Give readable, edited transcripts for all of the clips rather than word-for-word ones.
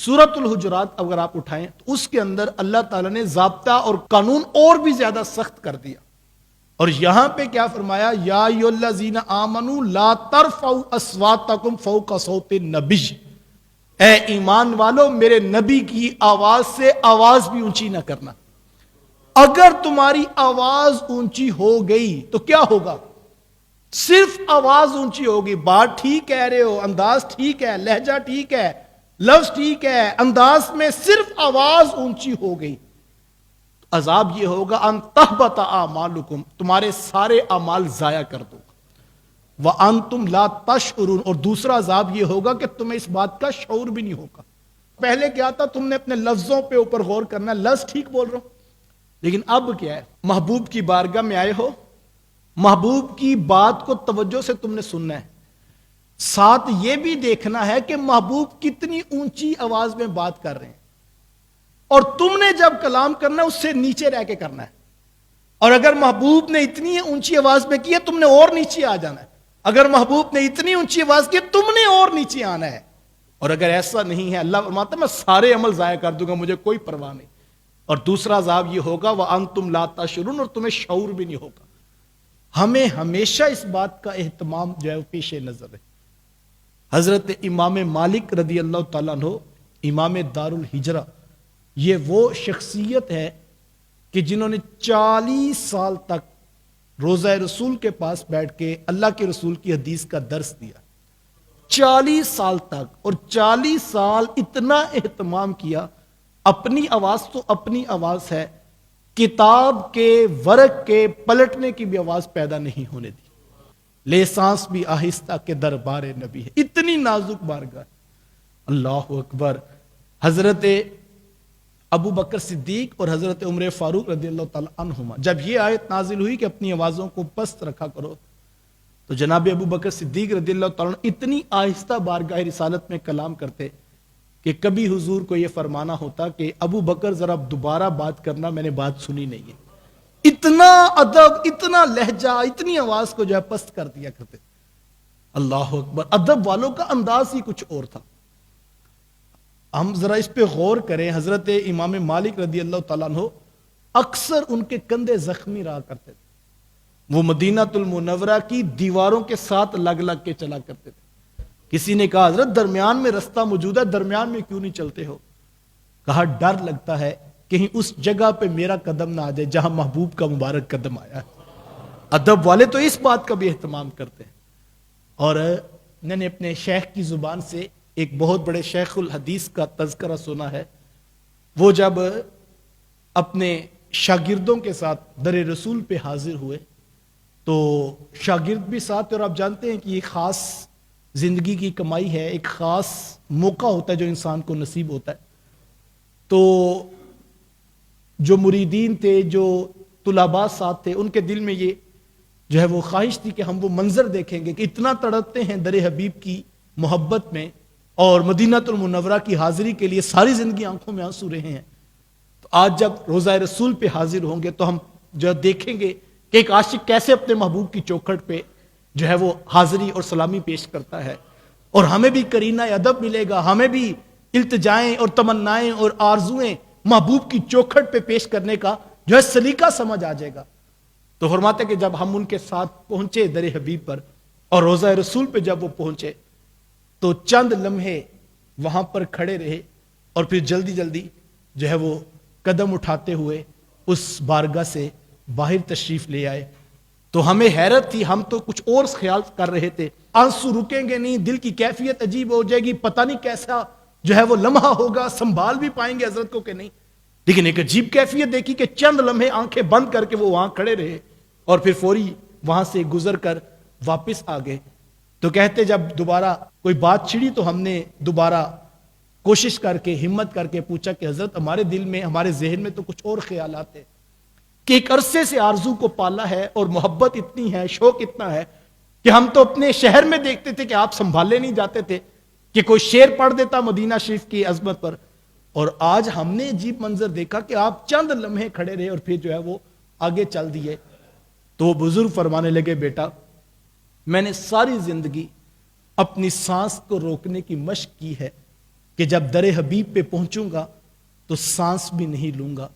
سورۃ الحجرات اگر آپ اٹھائیں تو اس کے اندر اللہ تعالیٰ نے ضابطہ اور قانون اور بھی زیادہ سخت کر دیا، اور یہاں پہ کیا فرمایا؟ یا ایھا الذین آمنوا لا ترفعوا اصواتکم فوق صوت النبی، اے ایمان والو میرے نبی کی آواز سے آواز بھی اونچی نہ کرنا۔ اگر تمہاری آواز اونچی ہو گئی تو کیا ہوگا؟ صرف آواز اونچی ہوگی، بات ٹھیک کہہ رہے ہو، انداز ٹھیک ہے، لہجہ ٹھیک ہے، لفظ ٹھیک ہے، انداز میں صرف آواز اونچی ہو گئی، عذاب یہ ہوگا ان تحبط اعمالکم، تمہارے سارے اعمال ضائع کر دو، وانتم لا تشعرون، اور دوسرا عذاب یہ ہوگا کہ تمہیں اس بات کا شعور بھی نہیں ہوگا۔ پہلے کیا تھا؟ تم نے اپنے لفظوں پہ اوپر غور کرنا، لفظ ٹھیک بول رہا ہوں، لیکن اب کیا ہے؟ محبوب کی بارگاہ میں آئے ہو، محبوب کی بات کو توجہ سے تم نے سننا ہے، ساتھ یہ بھی دیکھنا ہے کہ محبوب کتنی اونچی آواز میں بات کر رہے ہیں، اور تم نے جب کلام کرنا ہے اس سے نیچے رہ کے کرنا ہے، اور اگر محبوب نے اتنی اونچی آواز میں کی ہے تم نے اور نیچے آ جانا ہے، اگر محبوب نے اتنی اونچی آواز کی ہے تم نے اور نیچے آنا ہے، اور اگر ایسا نہیں ہے اللہ فرماتا ہے میں سارے عمل ضائع کر دوں گا، مجھے کوئی پرواہ نہیں۔ اور دوسرا عذاب یہ ہوگا وَأَنْتُمْ لَا تَشْعُرُونَ، اور تمہیں شعور بھی نہیں ہوگا۔ ہمیں ہمیشہ اس بات کا اہتمام جو ہے وہ پیش نظر ہے۔ حضرت امام مالک رضی اللہ تعالیٰ عنہ، امام دار الہجرہ، یہ وہ شخصیت ہے کہ جنہوں نے 40 سال تک روضہ رسول کے پاس بیٹھ کے اللہ کے رسول کی حدیث کا درس دیا، 40 سال تک، اور 40 سال اتنا اہتمام کیا۔ اپنی آواز تو اپنی آواز ہے، کتاب کے ورق کے پلٹنے کی بھی آواز پیدا نہیں ہونے دی، لے سانس بھی آہستہ کے دربار نبی ہے، اتنی نازک بارگاہ۔ اللہ اکبر۔ حضرت ابو بکر صدیق اور حضرت عمر فاروق رضی اللہ تعالی عنہما جب یہ آیت نازل ہوئی کہ اپنی آوازوں کو پست رکھا کرو، تو جناب ابو بکر صدیق رضی اللہ تعالیٰ عنہ اتنی آہستہ بارگاہ رسالت میں کلام کرتے کہ کبھی حضور کو یہ فرمانا ہوتا کہ ابو بکر ذرا دوبارہ بات کرنا، میں نے بات سنی نہیں ہے۔ اتنا ادب، اتنا لہجہ، اتنی آواز کو جو ہے پست کر دیا کرتے۔ اللہ اکبر۔ ادب والوں کا انداز ہی کچھ اور تھا۔ ہم ذرا اس پہ غور کریں، حضرت امام مالک رضی اللہ تعالیٰ عنہ اکثر ان کے کندھے زخمی رہا کرتے تھے، وہ مدینہ المنورہ کی دیواروں کے ساتھ لگ لگ کے چلا کرتے تھے۔ کسی نے کہا حضرت درمیان میں رستہ موجود ہے، درمیان میں کیوں نہیں چلتے ہو؟ کہا ڈر لگتا ہے کہیں اس جگہ پہ میرا قدم نہ آ جائے جہاں محبوب کا مبارک قدم آیا ہے۔ ادب والے تو اس بات کا بھی اہتمام کرتے ہیں۔ اور میں نے اپنے شیخ کی زبان سے ایک بہت بڑے شیخ الحدیث کا تذکرہ سنا ہے، وہ جب اپنے شاگردوں کے ساتھ در رسول پہ حاضر ہوئے تو شاگرد بھی ساتھ، اور آپ جانتے ہیں کہ یہ خاص زندگی کی کمائی ہے، ایک خاص موقع ہوتا ہے جو انسان کو نصیب ہوتا ہے۔ تو جو مریدین تھے، جو طلباء ساتھ تھے، ان کے دل میں یہ جو ہے وہ خواہش تھی کہ ہم وہ منظر دیکھیں گے کہ اتنا تڑپتے ہیں در حبیب کی محبت میں، اور مدینہ المنورہ کی حاضری کے لیے ساری زندگی آنکھوں میں آنسو رہے ہیں، تو آج جب روضہ رسول پہ حاضر ہوں گے تو ہم جو دیکھیں گے کہ ایک عاشق کیسے اپنے محبوب کی چوکھٹ پہ جو ہے وہ حاضری اور سلامی پیش کرتا ہے، اور ہمیں بھی کرینہ ادب ملے گا، ہمیں بھی التجائیں اور تمنائیں اور آرزویں محبوب کی چوکھٹ پہ پیش کرنے کا جو ہے سلیقہ سمجھ آ جائے گا۔ تو فرماتے کہ جب ہم ان کے ساتھ پہنچے در حبیب پر، اور روضہ رسول پہ جب وہ پہنچے تو چند لمحے وہاں پر کھڑے رہے، اور پھر جلدی جلدی جو ہے وہ قدم اٹھاتے ہوئے اس بارگاہ سے باہر تشریف لے آئے۔ تو ہمیں حیرت تھی، ہم تو کچھ اور خیال کر رہے تھے، آنسو رکیں گے نہیں، دل کی کیفیت عجیب ہو جائے گی، پتہ نہیں کیسا جو ہے وہ لمحہ ہوگا، سنبھال بھی پائیں گے حضرت کو کہ نہیں۔ لیکن ایک عجیب کیفیت دیکھی کہ چند لمحے آنکھیں بند کر کے وہ وہاں کھڑے رہے، اور پھر فوری وہاں سے گزر کر واپس آ گئے۔ تو کہتے جب دوبارہ کوئی بات چھڑی تو ہم نے دوبارہ کوشش کر کے، ہمت کر کے پوچھا کہ حضرت ہمارے دل میں، ہمارے ذہن میں تو کچھ اور خیالات ہیں کہ ایک عرصے سے آرزو کو پالا ہے، اور محبت اتنی ہے، شوق اتنا ہے کہ ہم تو اپنے شہر میں دیکھتے تھے کہ آپ سنبھالے نہیں جاتے تھے کہ کوئی شعر پڑھ دیتا مدینہ شریف کی عظمت پر، اور آج ہم نے عجیب منظر دیکھا کہ آپ چند لمحے کھڑے رہے اور پھر جو ہے وہ آگے چل دیے۔ تو وہ بزرگ فرمانے لگے بیٹا میں نے ساری زندگی اپنی سانس کو روکنے کی مشق کی ہے، کہ جب در حبیب پہ پہنچوں گا تو سانس بھی نہیں لوں گا.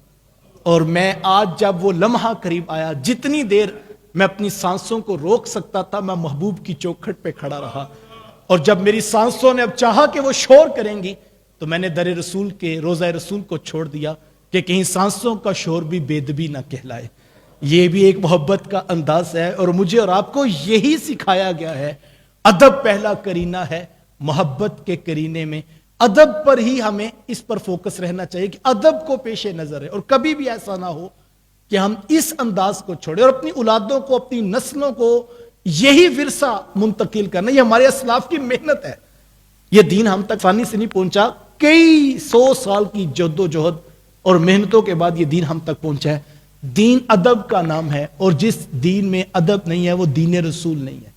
اور میں آج جب وہ لمحہ قریب آیا، جتنی دیر میں اپنی سانسوں کو روک سکتا تھا میں محبوب کی چوکھٹ پہ کھڑا رہا. اور جب میری سانسوں نے اب چاہا کہ وہ شور کریں گی تو میں نے در رسول کے روضہ رسول کو چھوڑ دیا کہ کہیں سانسوں کا شور بھی بے ادبی نہ کہلائے. یہ بھی ایک محبت کا انداز ہے، اور مجھے اور آپ کو یہی سکھایا گیا ہے. ادب پہلا کرینہ ہے محبت کے کرینے میں. ادب پر ہی ہمیں اس پر فوکس رہنا چاہیے کہ ادب کو پیش نظر ہے، اور کبھی بھی ایسا نہ ہو کہ ہم اس انداز کو چھوڑیں اور اپنی اولادوں کو، اپنی نسلوں کو یہی ورثہ منتقل کرنا. یہ ہمارے اسلاف کی محنت ہے. یہ دین ہم تک آسانی سے نہیں پہنچا، کئی 100 سال کی جد و جہد اور محنتوں کے بعد یہ دین ہم تک پہنچا ہے. دین ادب کا نام ہے، اور جس دین میں ادب نہیں ہے وہ دین رسول نہیں ہے.